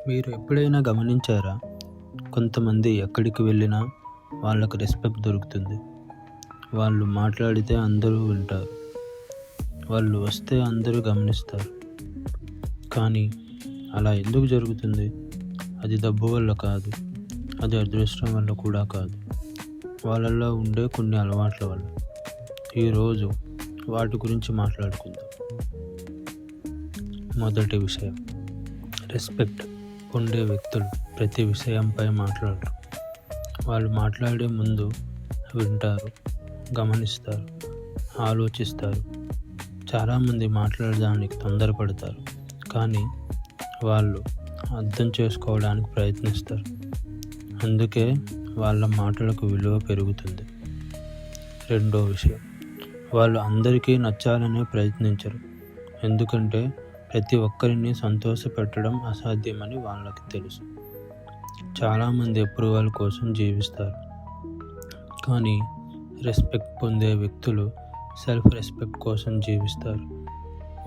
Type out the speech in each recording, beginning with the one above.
మీరు ఎప్పుడైనా గమనించారా? కొంతమంది ఎక్కడికి వెళ్ళినా వాళ్ళకు రెస్పెక్ట్ దొరుకుతుంది. వాళ్ళు మాట్లాడితే అందరూ వింటారు. వాళ్ళు వస్తే అందరూ గమనిస్తారు. కానీ అలా ఎందుకు జరుగుతుంది? అది డబ్బు వల్ల కాదు, అది అదృష్టం వల్ల కూడా కాదు, వాళ్ళల్లో ఉండే కొన్ని అలవాట్ల వల్ల. ఈరోజు వాటి గురించి మాట్లాడుకుందాం. మొదటి విషయం, రెస్పెక్ట్ పొందే వ్యక్తులు ప్రతి విషయంపై మాట్లాడరు. వాళ్ళు మాట్లాడే ముందు వింటారు, గమనిస్తారు, ఆలోచిస్తారు. చాలామంది మాట్లాడడానికి తొందరపడతారు, కానీ వాళ్ళు అర్థం చేసుకోవడానికి ప్రయత్నిస్తారు. అందుకే వాళ్ళ మాటలకు విలువ పెరుగుతుంది. రెండో విషయం, వాళ్ళు అందరికీ నచ్చాలనే ప్రయత్నించరు. ఎందుకంటే ప్రతి ఒక్కరిని సంతోషపెట్టడం అసాధ్యమని వాళ్ళకి తెలుసు. చాలామంది అప్రూవల్ కోసం జీవిస్తారు, కానీ రెస్పెక్ట్ పొందే వ్యక్తులు సెల్ఫ్ రెస్పెక్ట్ కోసం జీవిస్తారు.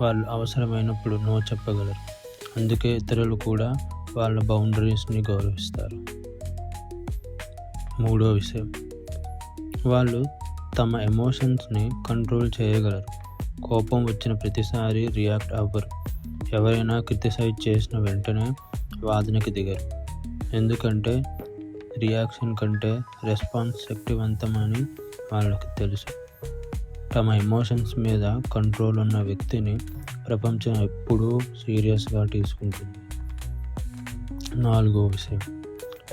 వాళ్ళు అవసరమైనప్పుడు నో చెప్పగలరు. అందుకే ఇతరులు కూడా వాళ్ళ బౌండరీస్ని గౌరవిస్తారు. మూడో విషయం, వాళ్ళు తమ ఎమోషన్స్ని కంట్రోల్ చేయగలరు. కోపం వచ్చిన ప్రతిసారి రియాక్ట్ అవ్వరు. ఎవరైనా క్రిటిసైజ్ చేసిన వెంటనే వాదనకి దిగరు. ఎందుకంటే రియాక్షన్ కంటే రెస్పాన్స్ శక్తివంతమని వాళ్ళకి తెలుసు. తమ ఎమోషన్స్ మీద కంట్రోల్ ఉన్న వ్యక్తిని ప్రపంచం ఎప్పుడూ సీరియస్గా తీసుకుంటుంది. నాలుగో విషయం,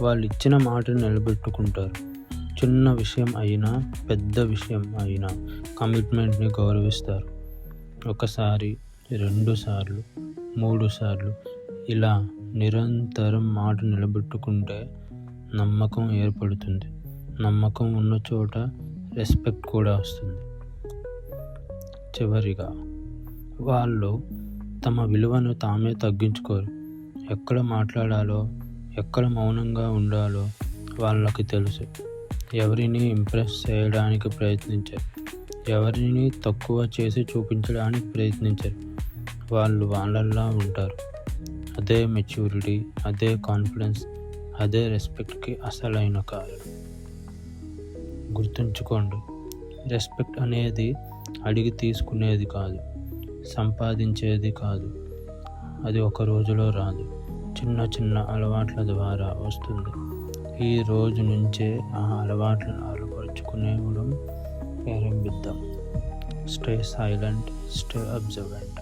వాళ్ళు ఇచ్చిన మాటను నిలబెట్టుకుంటారు. చిన్న విషయం అయినా పెద్ద విషయం అయినా కమిట్మెంట్ని గౌరవిస్తారు. ఒకసారి, 2 సార్లు, 3 సార్లు ఇలా నిరంతరం మాట నిలబెట్టుకుంటే నమ్మకం ఏర్పడుతుంది. నమ్మకం ఉన్న చోట రెస్పెక్ట్ కూడా వస్తుంది. చివరిగా, వాళ్ళు తమ విలువను తామే తగ్గించుకోరు. ఎక్కడ మాట్లాడాలో, ఎక్కడ మౌనంగా ఉండాలో వాళ్ళకి తెలుసు. ఎవరిని ఇంప్రెస్ చేయడానికి ప్రయత్నించరు. ఎవరిని తక్కువ చేసి చూపించడానికి ప్రయత్నించరు. వాళ్ళు వాళ్ళలా ఉంటారు. అదే మెచ్యూరిటీ, అదే కాన్ఫిడెన్స్, అదే రెస్పెక్ట్కి అసలైన కారణం. గుర్తుంచుకోండి, రెస్పెక్ట్ అనేది అడిగి తీసుకునేది కాదు, సంపాదించేది కాదు. అది ఒక రోజులో రాదు, చిన్న చిన్న అలవాట్ల ద్వారా వస్తుంది. ఈ రోజు నుంచే ఆ అలవాట్లను అలవరుచుకునేవడం ప్రారంభిద్దాం. Stay silent, stay observant.